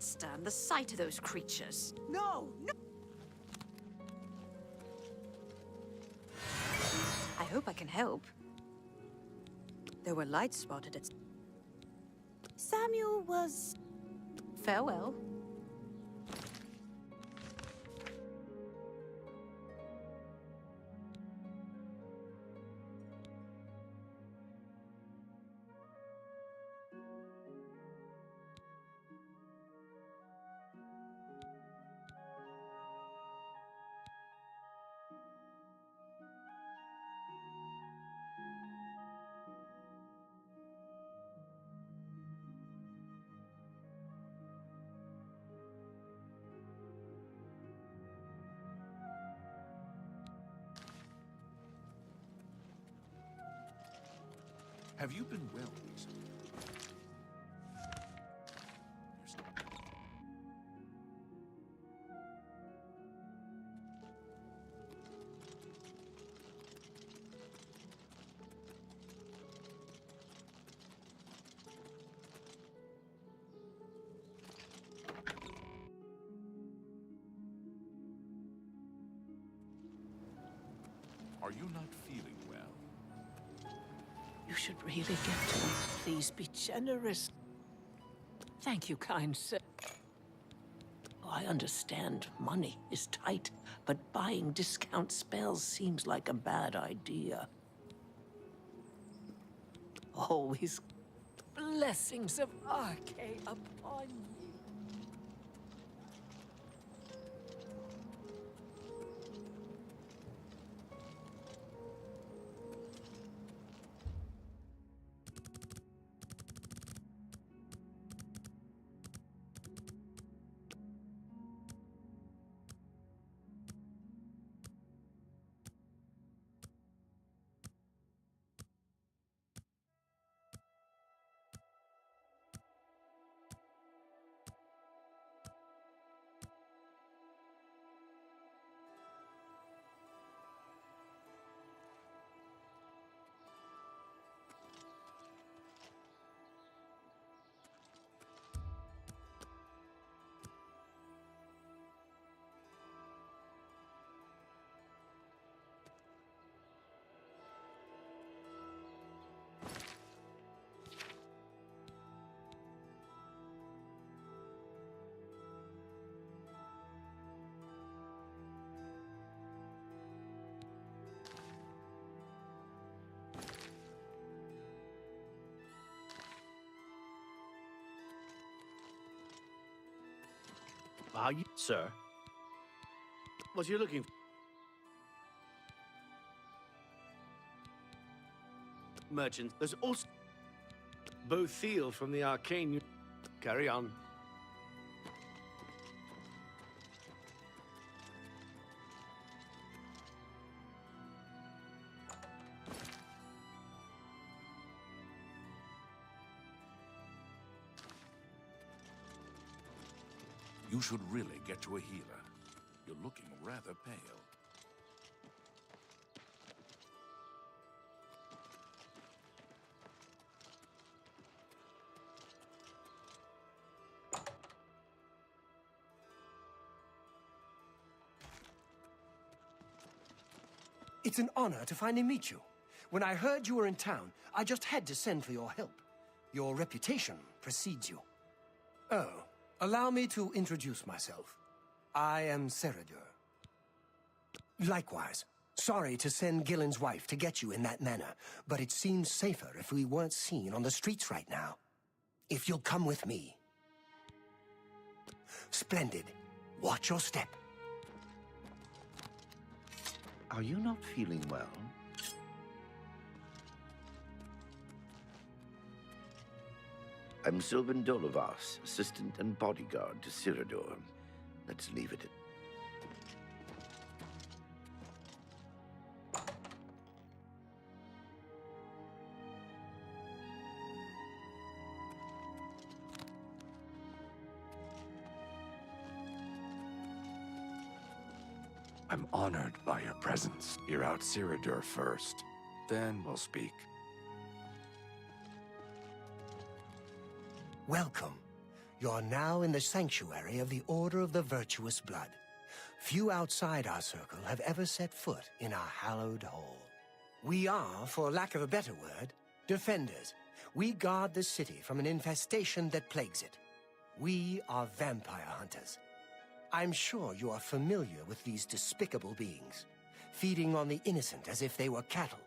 stand the sight of those creatures. No, no! I hope I can help. There were lights spotted at... Samuel was... Farewell. Have you been well recently? Are you not feeling well? You should really get to it. Please be generous. Thank you, kind sir. Oh, I understand money is tight, but buying discount spells seems like a bad idea. Always blessings of Arcane upon you. Are you, sir? What are you looking for? Merchant, there's also both sealed from the arcane. Carry on. You should really get to a healer. You're looking rather pale. It's an honor to finally meet you. When I heard you were in town, I just had to send for your help. Your reputation precedes you. Oh, allow me to introduce myself. I am Ceradur. Likewise, sorry to send Gillen's wife to get you in that manner, but it seems safer if we weren't seen on the streets right now. If you'll come with me. Splendid. Watch your step. Are you not feeling well? I'm Sylvan Dolovas, assistant and bodyguard to Ceradur. Let's leave it at... I'm honored by your presence. Hear out Ceradur first, then we'll speak. Welcome. You're now in the sanctuary of the Order of the Virtuous Blood. Few outside our circle have ever set foot in our hallowed hall. We are, for lack of a better word, defenders. We guard the city from an infestation that plagues it. We are vampire hunters. I'm sure you are familiar with these despicable beings, feeding on the innocent as if they were cattle.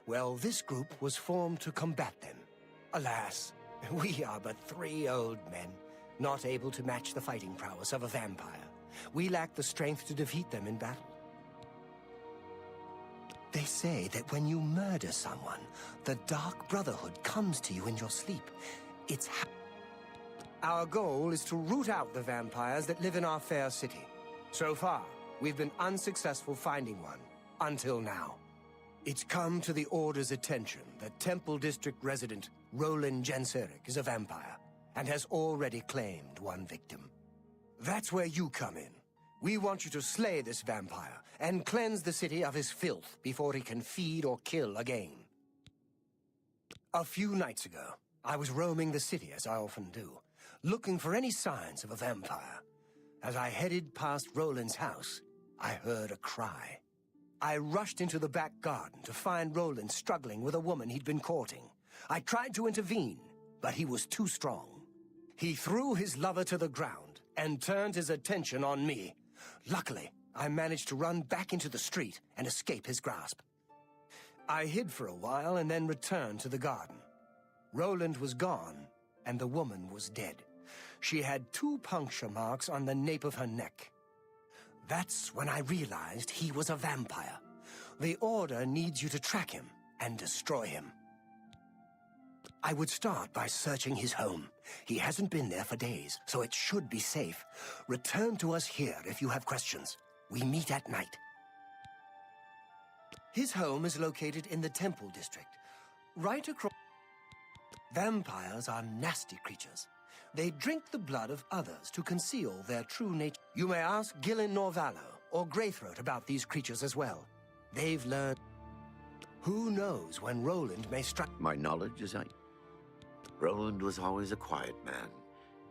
Well, this group was formed to combat them. Alas, we are but 3 old men, not able to match the fighting prowess of a vampire. We lack the strength to defeat them in battle. They say that when you murder someone, the Dark Brotherhood comes to you in your sleep. Our goal is to root out the vampires that live in our fair city. So far, we've been unsuccessful finding one, until now. It's come to the Order's attention that Temple District resident Roland Genseric is a vampire, and has already claimed one victim. That's where you come in. We want you to slay this vampire, and cleanse the city of his filth before he can feed or kill again. A few nights ago, I was roaming the city as I often do, looking for any signs of a vampire. As I headed past Roland's house, I heard a cry. I rushed into the back garden to find Roland struggling with a woman he'd been courting. I tried to intervene, but he was too strong. He threw his lover to the ground and turned his attention on me. Luckily, I managed to run back into the street and escape his grasp. I hid for a while and then returned to the garden. Roland was gone, and the woman was dead. She had 2 puncture marks on the nape of her neck. That's when I realized he was a vampire. The Order needs you to track him and destroy him. I would start by searching his home. He hasn't been there for days, so it should be safe. Return to us here if you have questions. We meet at night. His home is located in the Temple District, right across... Vampires are nasty creatures. They drink the blood of others to conceal their true nature. You may ask Gillen Norvallo or Greythroat about these creatures as well. They've learned... Who knows when Roland may strike... My knowledge is Roland was always a quiet man.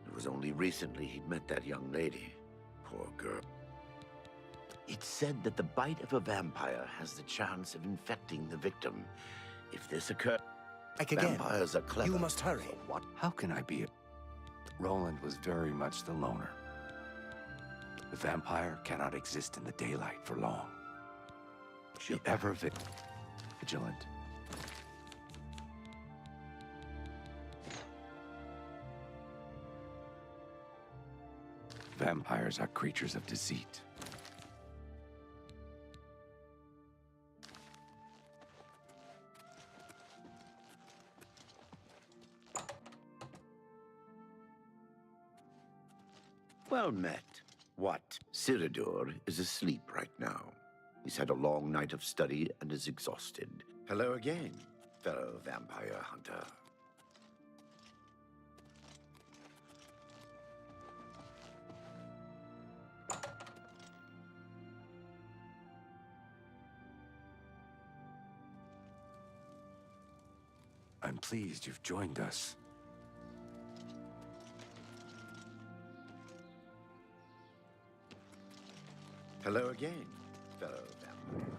It was only recently he'd met that young lady. Poor girl. It's said that the bite of a vampire has the chance of infecting the victim. If this occurs... Vampires are clever. You must hurry. So what? How can I be? Roland was very much the loner. The vampire cannot exist in the daylight for long. Be ever vigilant. Vampires are creatures of deceit. Well met. What? Cyrodiil is asleep right now. He's had a long night of study and is exhausted. Hello again, fellow vampire hunter. I'm pleased you've joined us. Hello again, fellow vampire.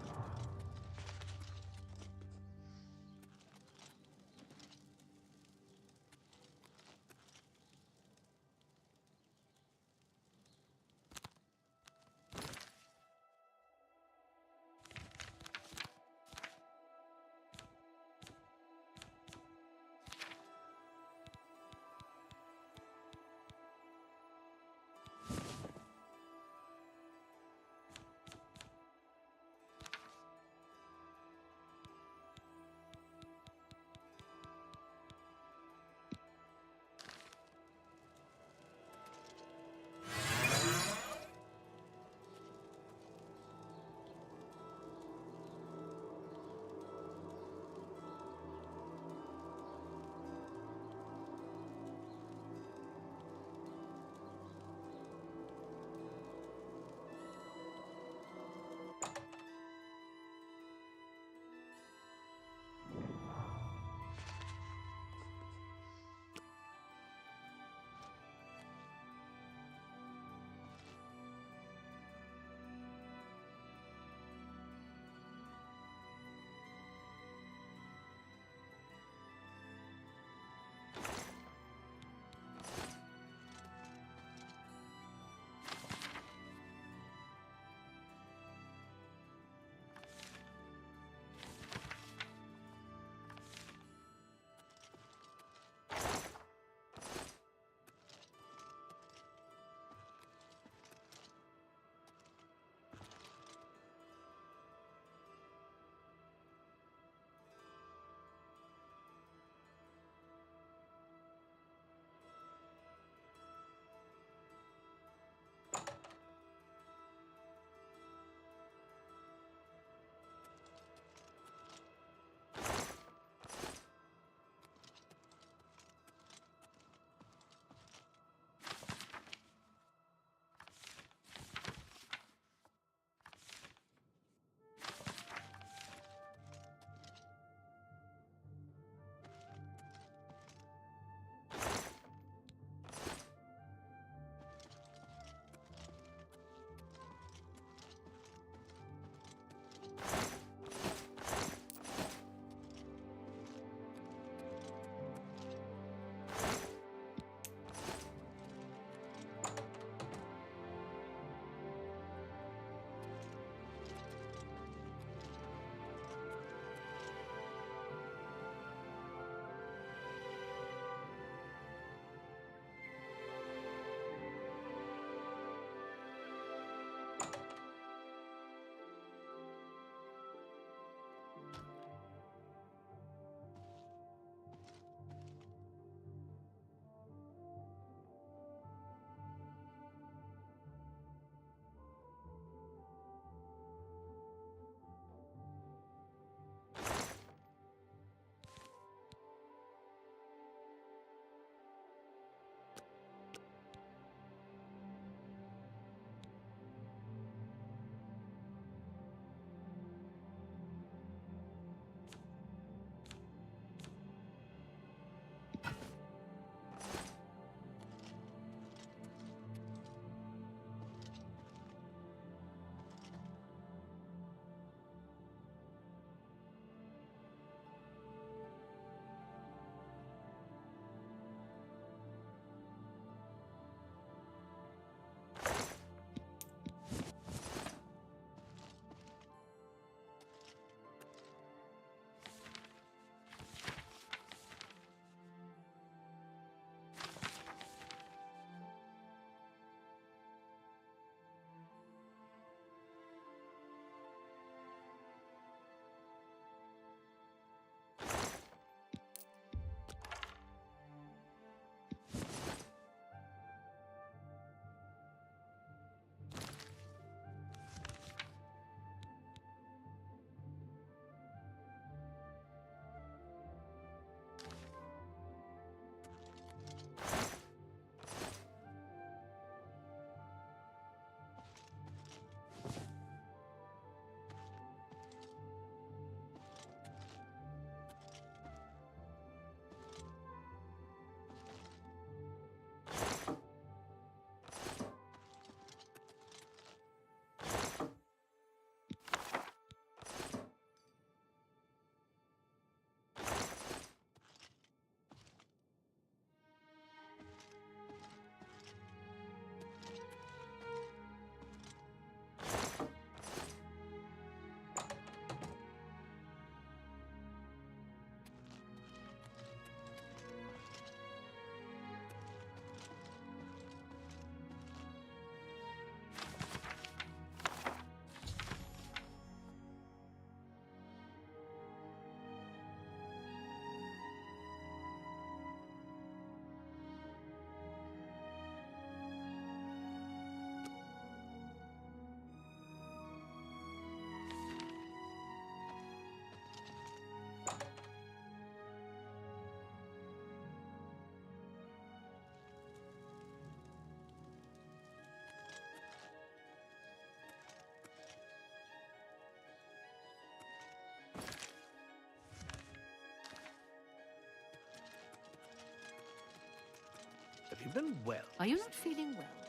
you been well? Are you not feeling well?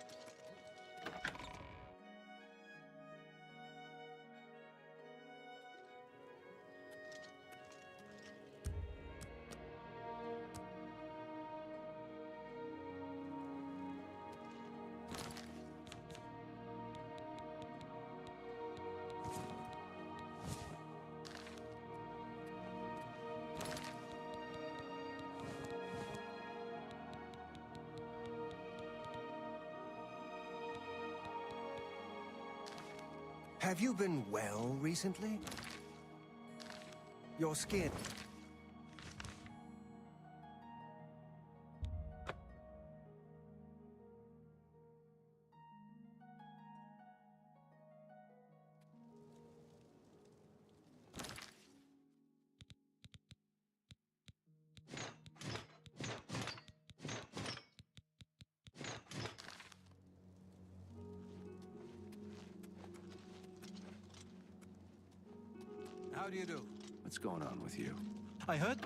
Have you been well recently? Your skin... How do you do? What's going on with you? I heard...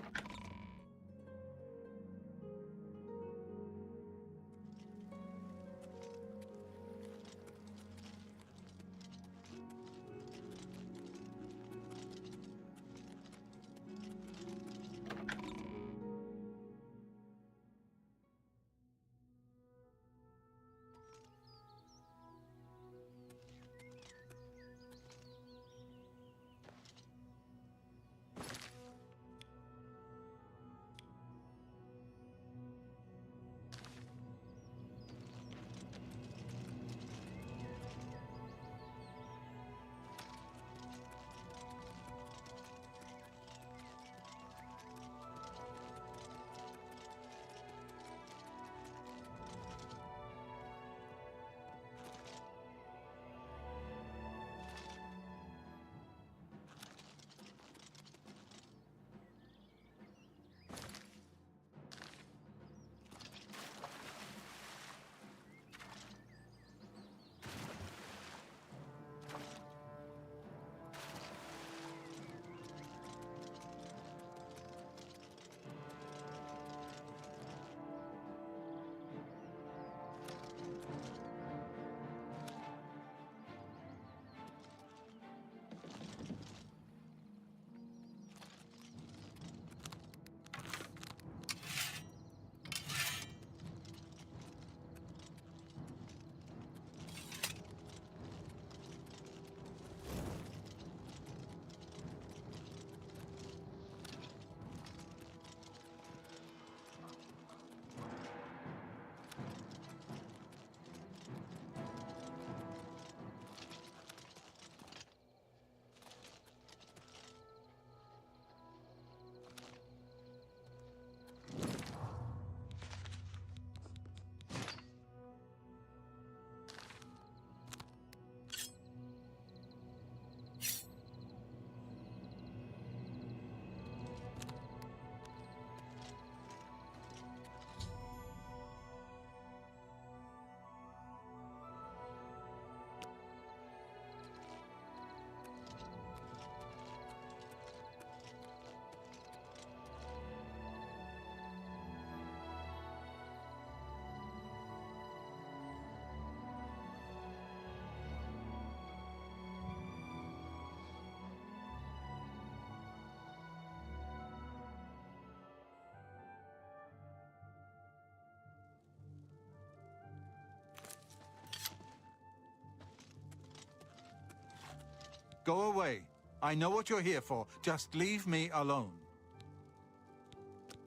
Go away. I know what you're here for. Just leave me alone.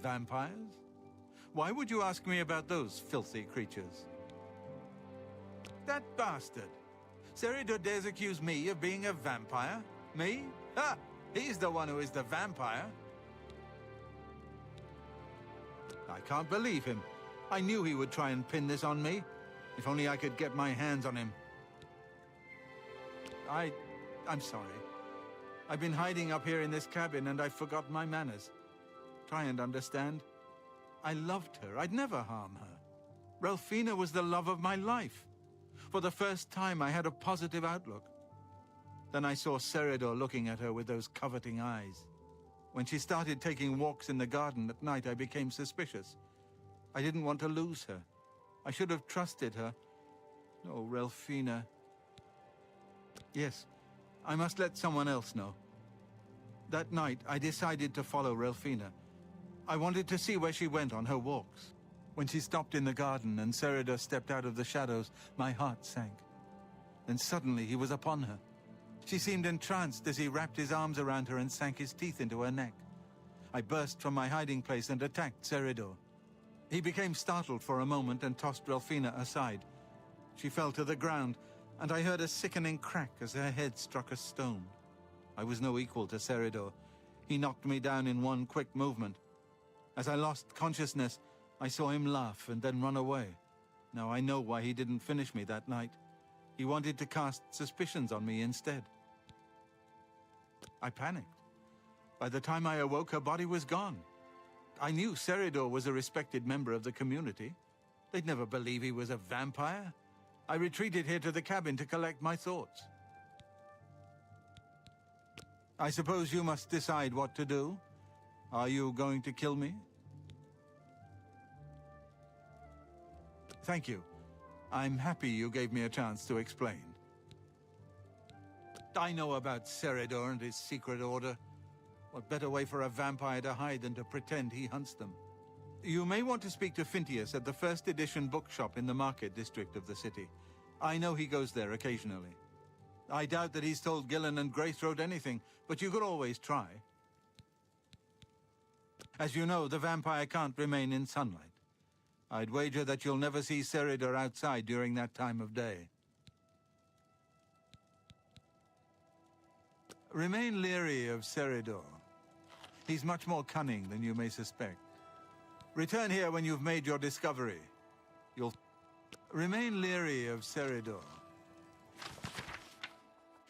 Vampires? Why would you ask me about those filthy creatures? That bastard! Seridor dares accuse me of being a vampire? Me? Ha! He's the one who is the vampire. I can't believe him. I knew he would try and pin this on me. If only I could get my hands on him. I'm sorry. I've been hiding up here in this cabin and I forgot my manners. Try and understand. I loved her. I'd never harm her. Ralphina was the love of my life. For the first time, I had a positive outlook. Then I saw Seridor looking at her with those coveting eyes. When she started taking walks in the garden at night, I became suspicious. I didn't want to lose her. I should have trusted her. Oh, Ralphina. Yes, I must let someone else know. That night, I decided to follow Ralphina. I wanted to see where she went on her walks. When she stopped in the garden and Seridor stepped out of the shadows, my heart sank. Then suddenly he was upon her. She seemed entranced as he wrapped his arms around her and sank his teeth into her neck. I burst from my hiding place and attacked Seridor. He became startled for a moment and tossed Ralphina aside. She fell to the ground, and I heard a sickening crack as her head struck a stone. I was no equal to Seridor. He knocked me down in one quick movement. As I lost consciousness, I saw him laugh and then run away. Now I know why he didn't finish me that night. He wanted to cast suspicions on me instead. I panicked. By the time I awoke, her body was gone. I knew Seridor was a respected member of the community. They'd never believe he was a vampire. I retreated here to the cabin to collect my thoughts. I suppose you must decide what to do. Are you going to kill me? Thank you. I'm happy you gave me a chance to explain. I know about Seridor and his secret order. What better way for a vampire to hide than to pretend he hunts them? You may want to speak to Phintius at the first edition bookshop in the market district of the city. I know he goes there occasionally. I doubt that he's told Gillen and Greythroat anything, but you could always try. As you know, the vampire can't remain in sunlight. I'd wager that you'll never see Seridor outside during that time of day. Remain leery of Seridor. He's much more cunning than you may suspect. Return here when you've made your discovery. You'll... Remain leery of Seridor.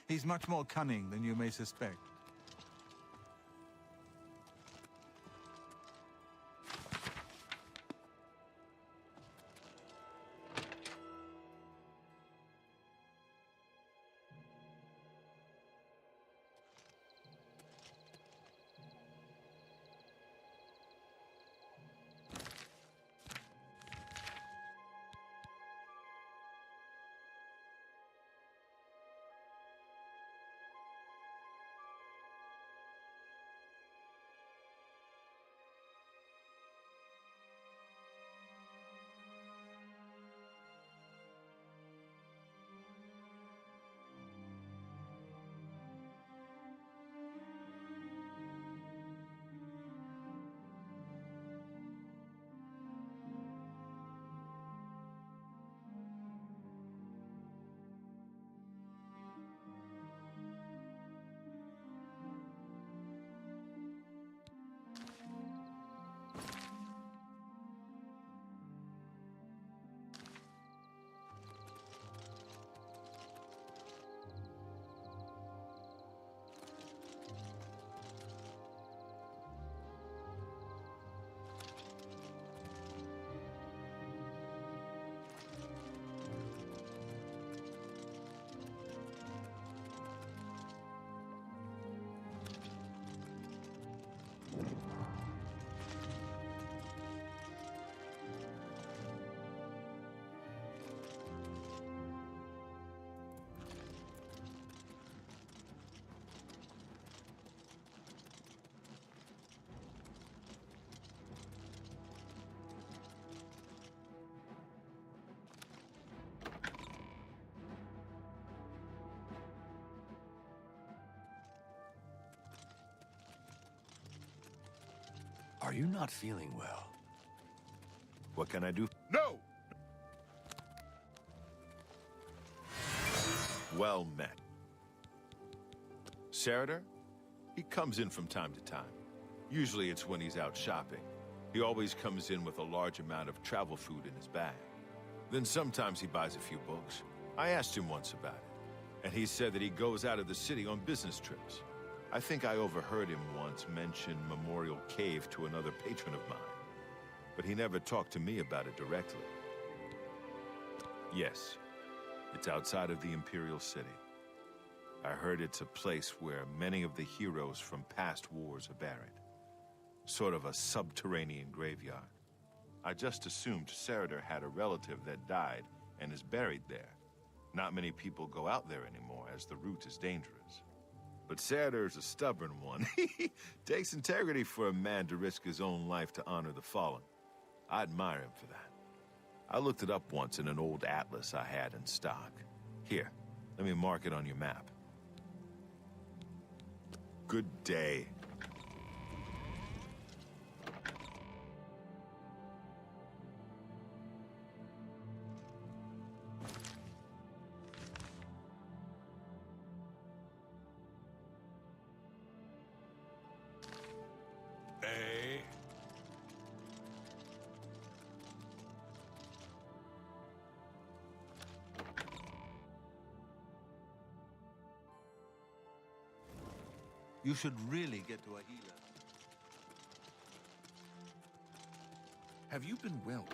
He's much more cunning than you may suspect. Are you not feeling well? What can I do? No! Well met. Seridor? He comes in from time to time. Usually it's when he's out shopping. He always comes in with a large amount of travel food in his bag. Then sometimes he buys a few books. I asked him once about it, and he said that he goes out of the city on business trips. I think I overheard him once mention Memorial Cave to another patron of mine, but he never talked to me about it directly. Yes, it's outside of the Imperial City. I heard it's a place where many of the heroes from past wars are buried. Sort of a subterranean graveyard. I just assumed Sarader had a relative that died and is buried there. Not many people go out there anymore, as the route is dangerous. But Sarader's a stubborn one. Takes integrity for a man to risk his own life to honor the fallen. I admire him for that. I looked it up once in an old atlas I had in stock. Here, let me mark it on your map. Good day. You should really get to a healer. Have you been well?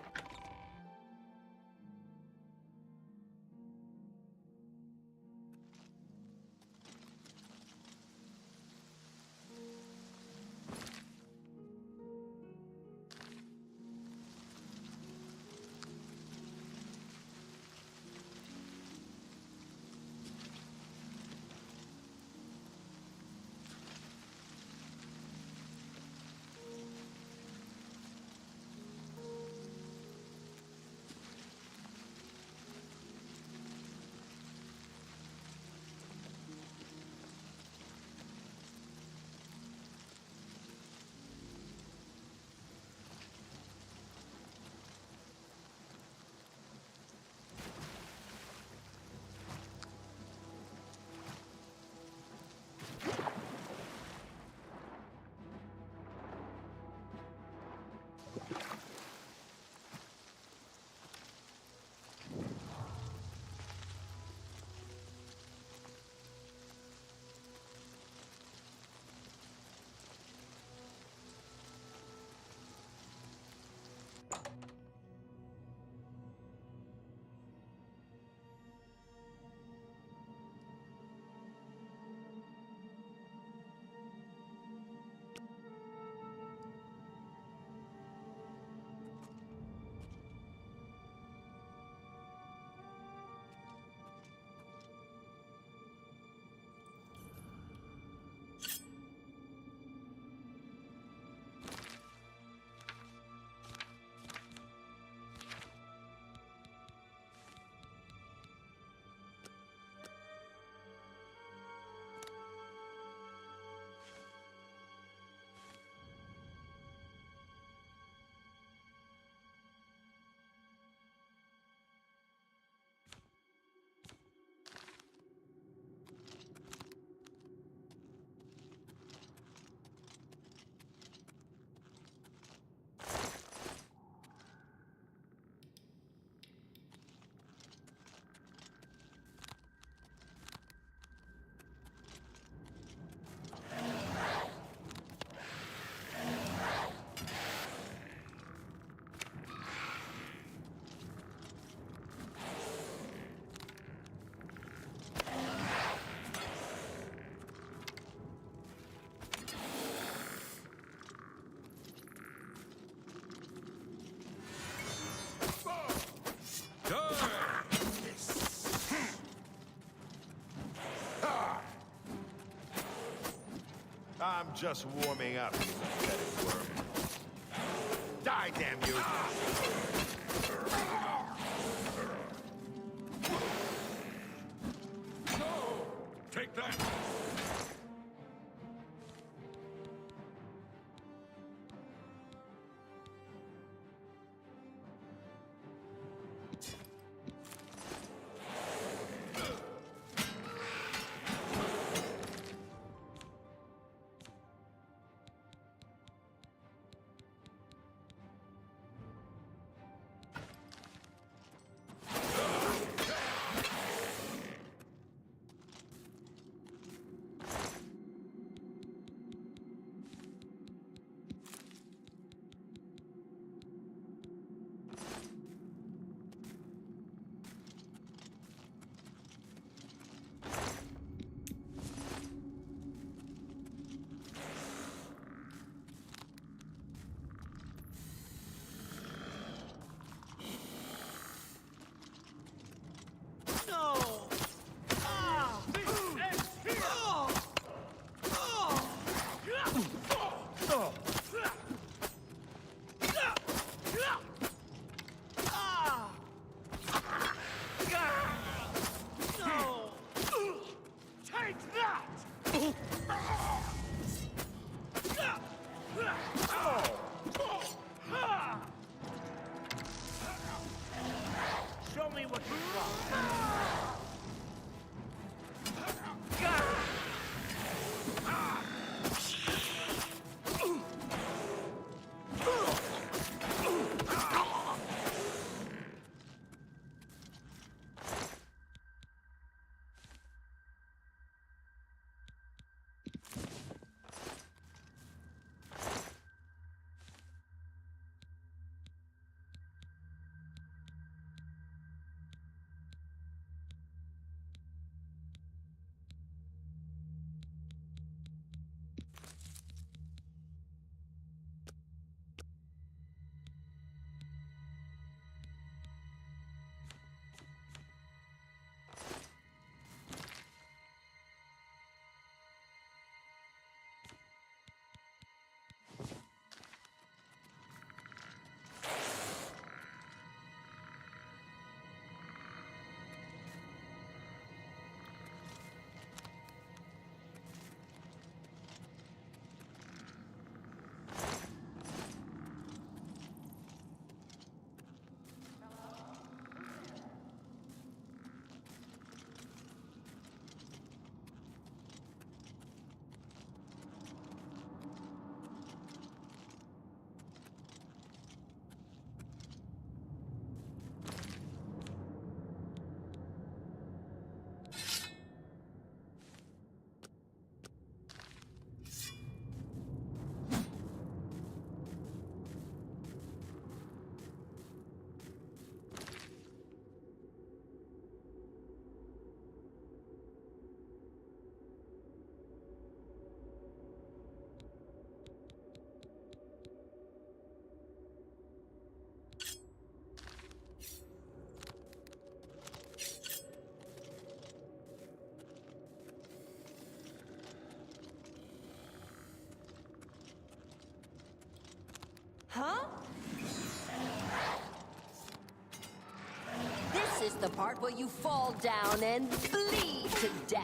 I'm just warming up, you pathetic worm. Die, damn you! Take that! Show me what you got. Huh? This is the part where you fall down and bleed to death.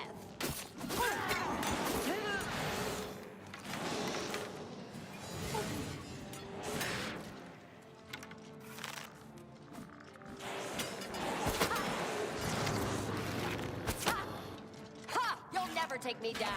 Ha! You'll never take me down.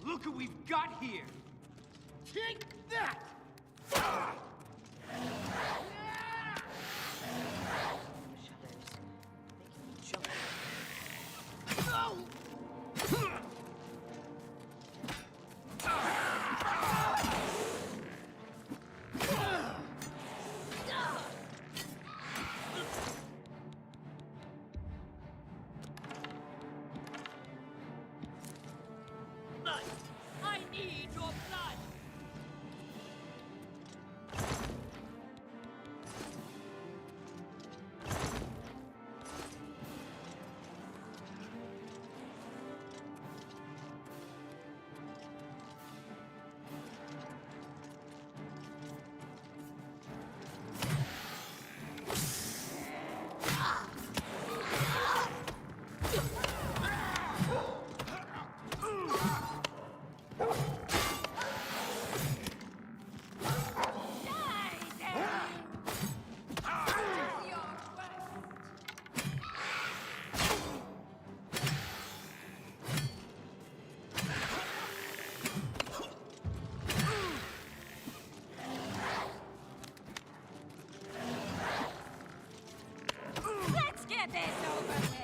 Look what we've got here! Take that! I need your blood! Get this over with!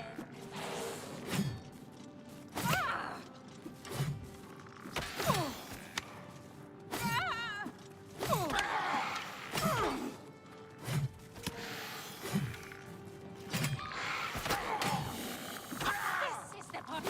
This is the part.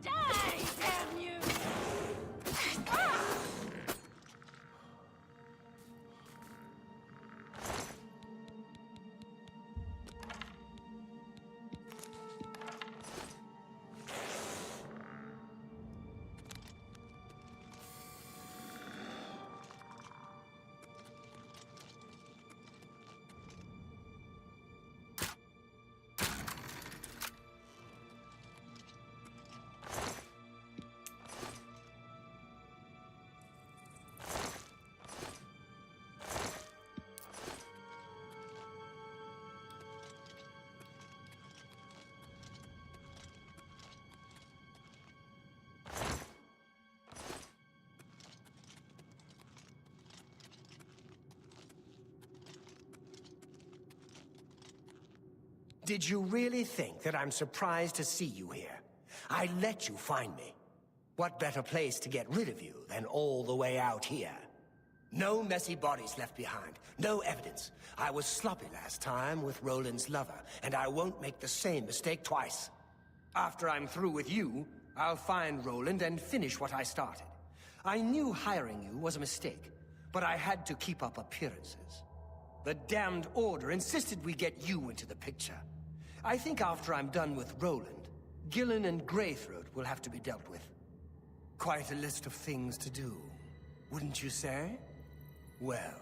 Die, damn you! Did you really think that I'm surprised to see you here? I let you find me. What better place to get rid of you than all the way out here? No messy bodies left behind. No evidence. I was sloppy last time with Roland's lover, and I won't make the same mistake twice. After I'm through with you, I'll find Roland and finish what I started. I knew hiring you was a mistake, but I had to keep up appearances. The damned Order insisted we get you into the picture. I think after I'm done with Roland, Gillen and Greythroat will have to be dealt with. Quite a list of things to do, wouldn't you say? Well,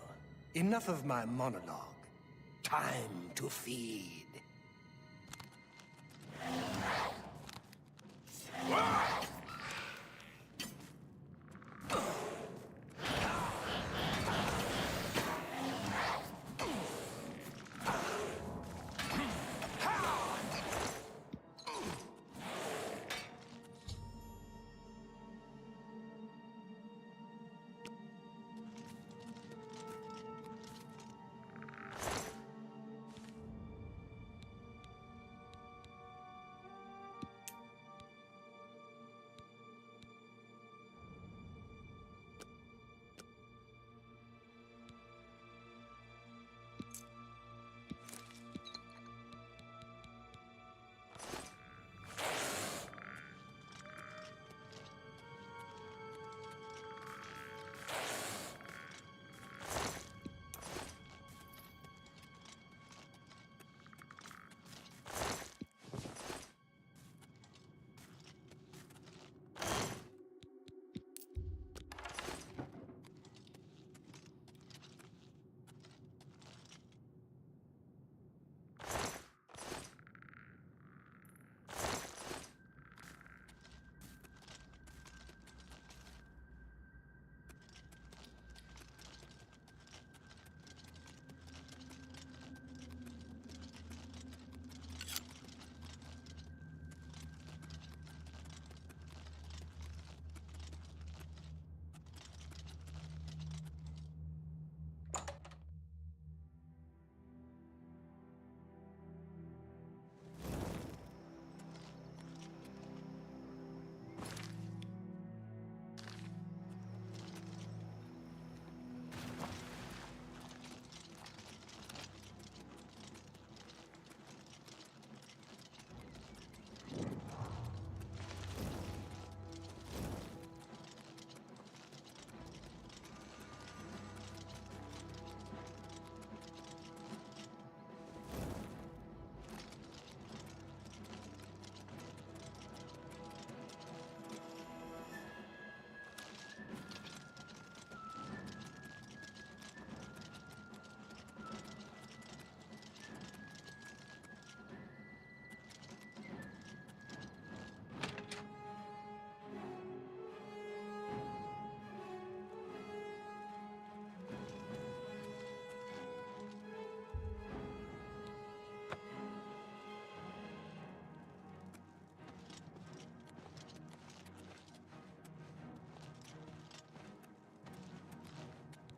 enough of my monologue. Time to feed.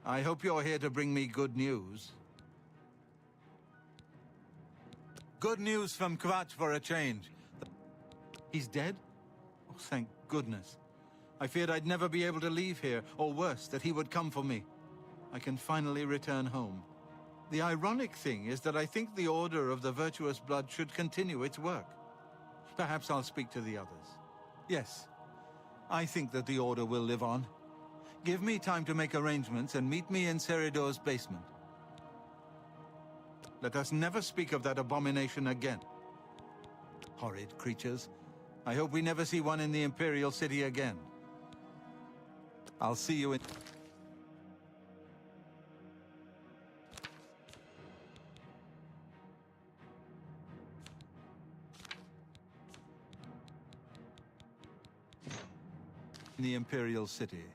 I hope you're here to bring me good news. Good news from Kvatch for a change. He's dead? Oh, thank goodness. I feared I'd never be able to leave here, or worse, that he would come for me. I can finally return home. The ironic thing is that I think the Order of the Virtuous Blood should continue its work. Perhaps I'll speak to the others. Yes, I think that the Order will live on. Give me time to make arrangements and meet me in Seridor's basement. Let us never speak of that abomination again. Horrid creatures. I hope we never see one in the Imperial City again. I'll see you in... the Imperial City.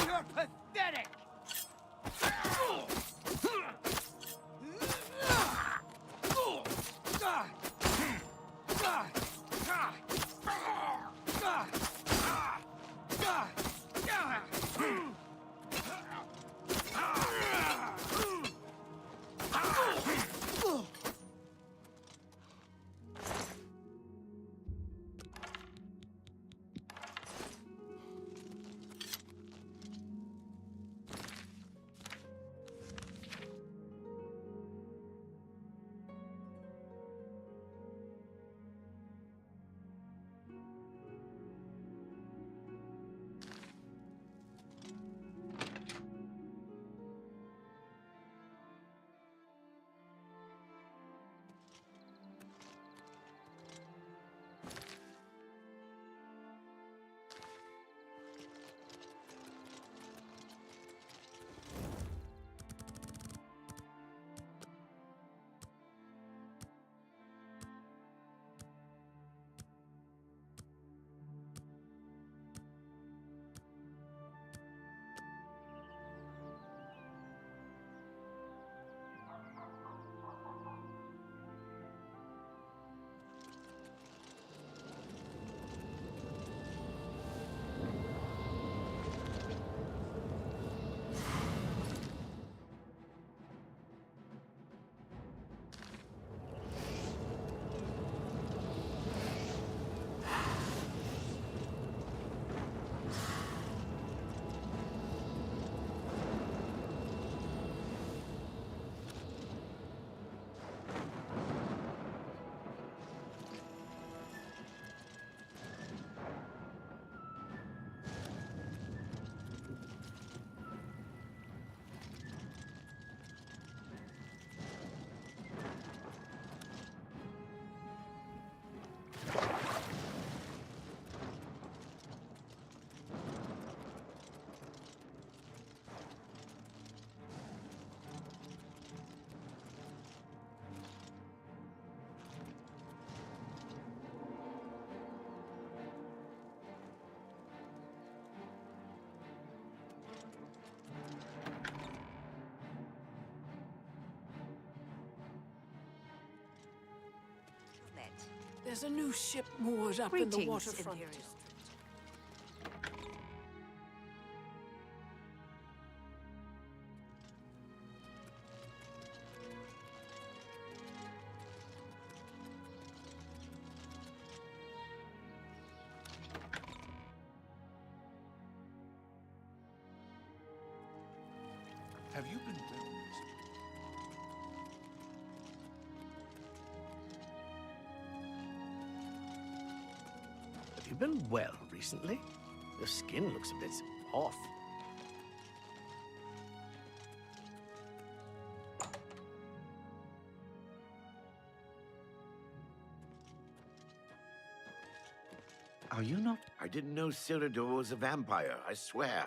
You're pathetic! There's a new ship moored up in the Greetings, waterfront. Imperial. Have you been well? Have you been well recently? Your skin looks a bit off. Are you not? I didn't know Seridor was a vampire, I swear.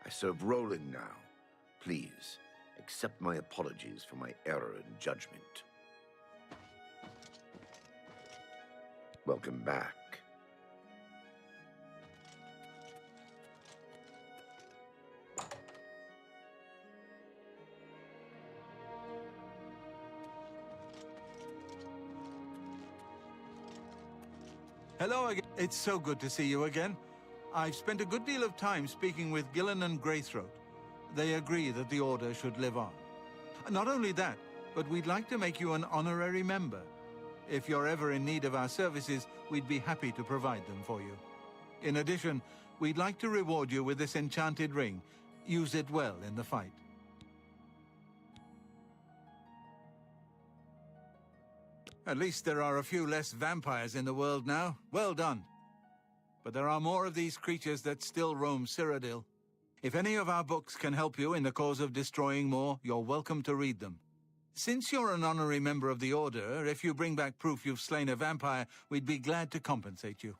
I serve Roland now. Please, accept my apologies for my error in judgment. Welcome back. Hello again. It's so good to see you again. I've spent a good deal of time speaking with Gillen and Greythroat. They agree that the Order should live on. Not only that, but we'd like to make you an honorary member. If you're ever in need of our services, we'd be happy to provide them for you. In addition, we'd like to reward you with this enchanted ring. Use it well in the fight. At least there are a few less vampires in the world now. Well done. But there are more of these creatures that still roam Cyrodiil. If any of our books can help you in the cause of destroying more, you're welcome to read them. Since you're an honorary member of the Order, if you bring back proof you've slain a vampire, we'd be glad to compensate you.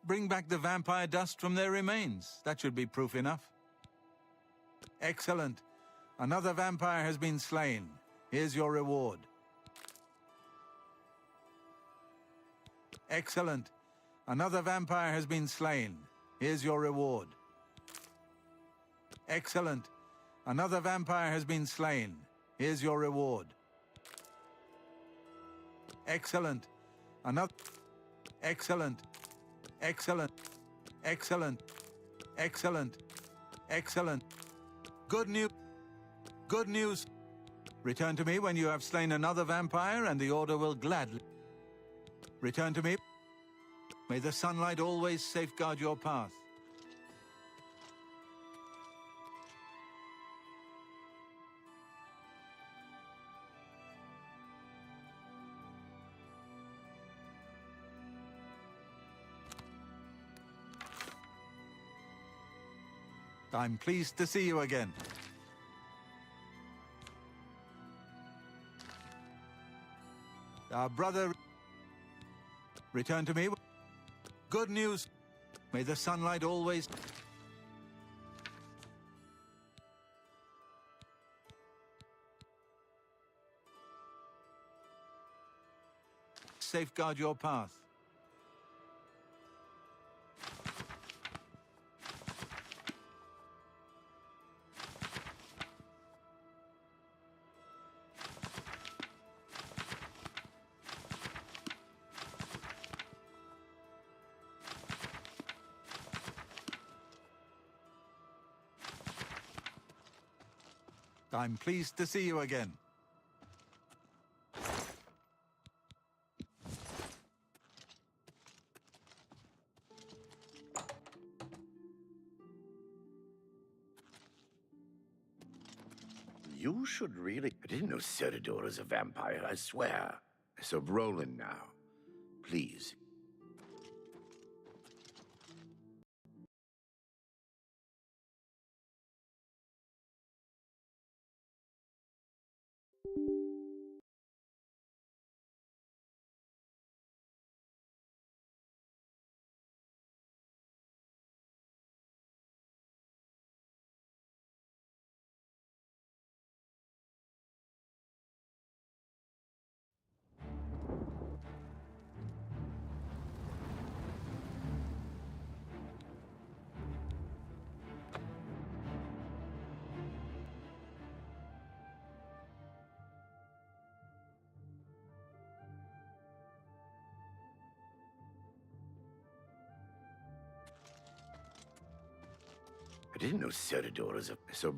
Bring back the vampire dust from their remains. That should be proof enough. Excellent. Another vampire has been slain. Here's your reward. Excellent. Another vampire has been slain. Here's your reward. Excellent. Another vampire has been slain. Here's your reward. Excellent. Another... Excellent. Excellent. Excellent. Excellent. Excellent. Good news. Good news. Return to me when you have slain another vampire, and the Order will gladly... Return to me. May the sunlight always safeguard your path. I'm pleased to see you again. Our brother... Return to me. Good news. May the sunlight always... safeguard your path. I'm pleased to see you again. You should really... I didn't know Cyrodiil was a vampire, I swear. So Roland now. Please. I didn't know Cyrodiil was a... So...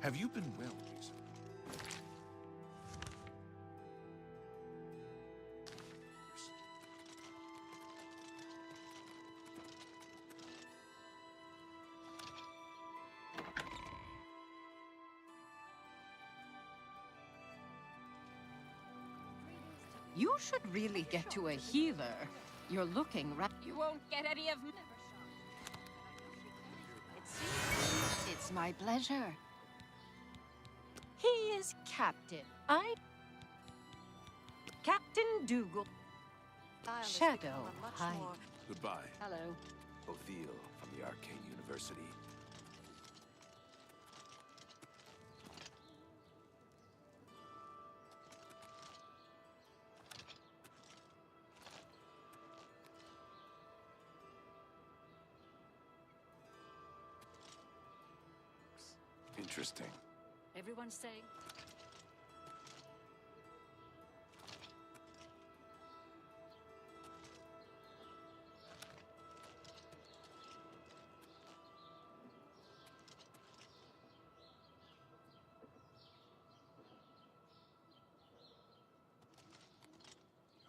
Have you been well recently? You should really get to a healer. You're looking right. You won't get any of me. It's my pleasure. He is Captain. Captain Dougal. Shadow High. Goodbye. Hello. Othil from the Arcane University. Interesting. Everyone saying.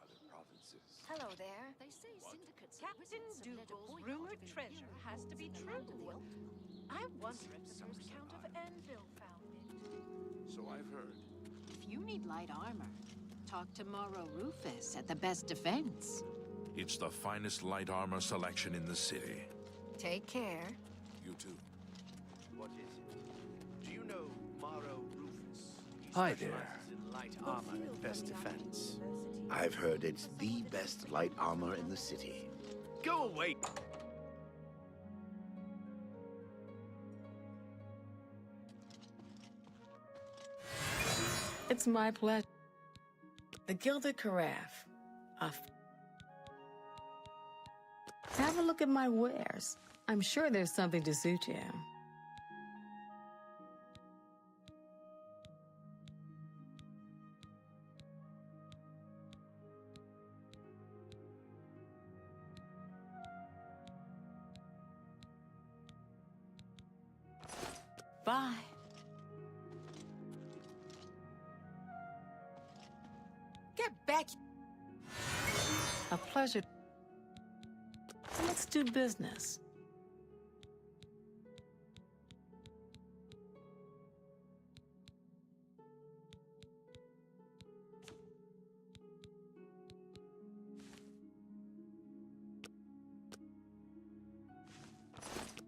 Other provinces. Hello there. They say syndicates. Captain Dougal's rumored treasure has to be true. I wonder if the first Count of Anvil found it. So I've heard. If you need light armor, talk to Morrow Rufus at the Best Defense. It's the finest light armor selection in the city. Take care. You too. What is it? Do you know Morrow Rufus? He Hi specializes there. in light armor and best defense. I've heard it's the best light armor in the city. Go away! It's my pleasure. The Gilded Carafe. Have a look at my wares. I'm sure there's something to suit you. Bye. Get back. A pleasure. Let's do business.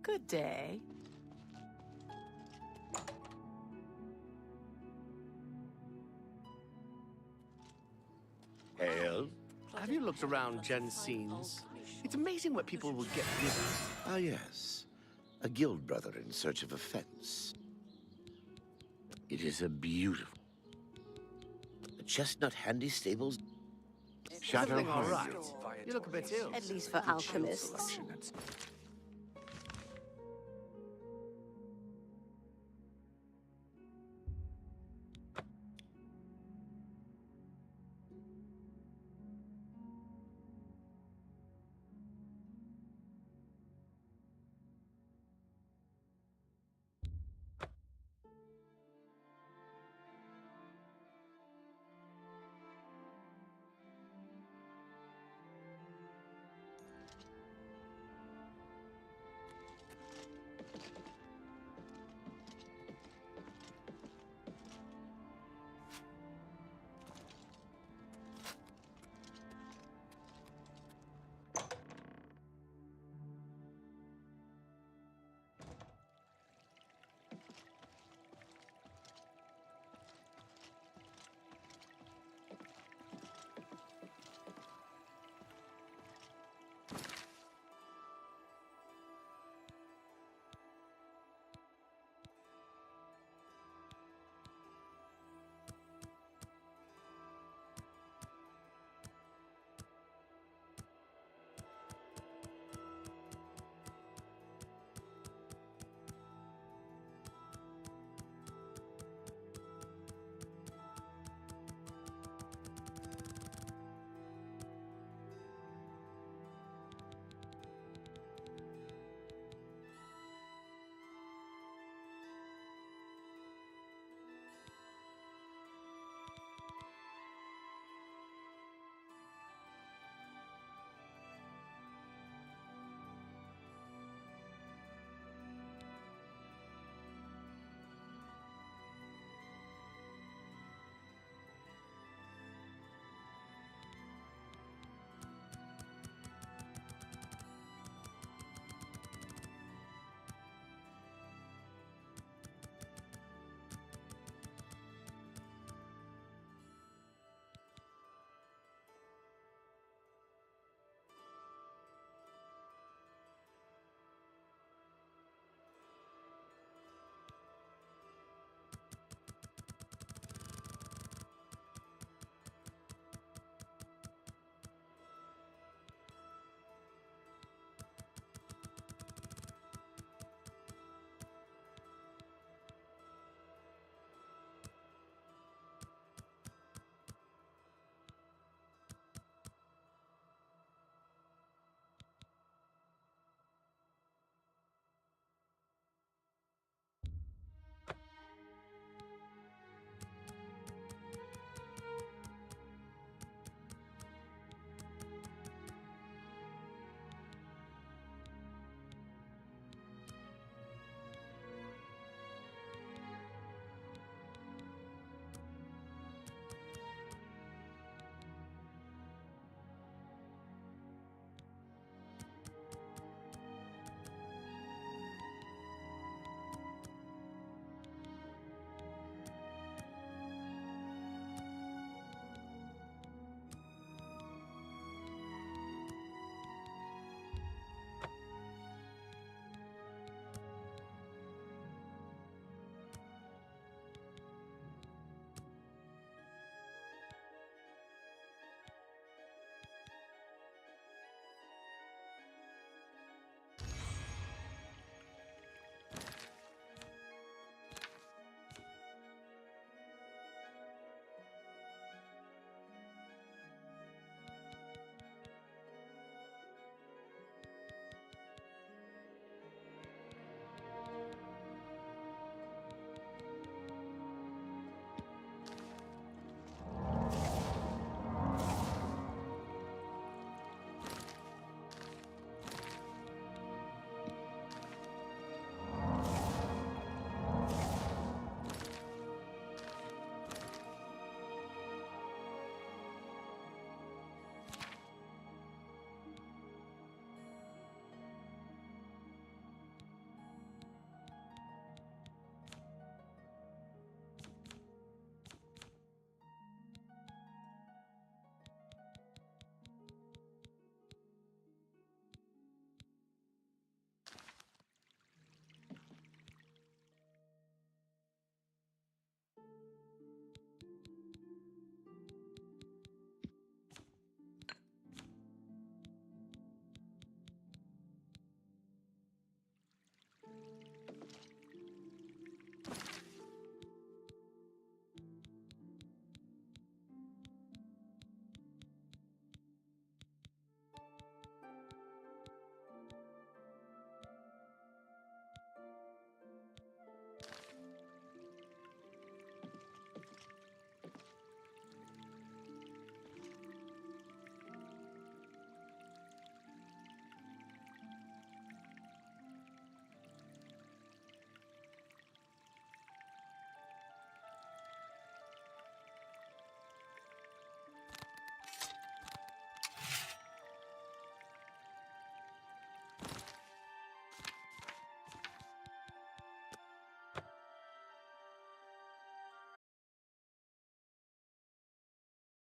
Good day. Hail. Have you looked around Jensen's? It's amazing what people will get rid of. Ah, yes. A guild brother in search of a fence. It is a beautiful... The Chestnut Handy Stables... Everything all right? You look a bit ill. At least for alchemists.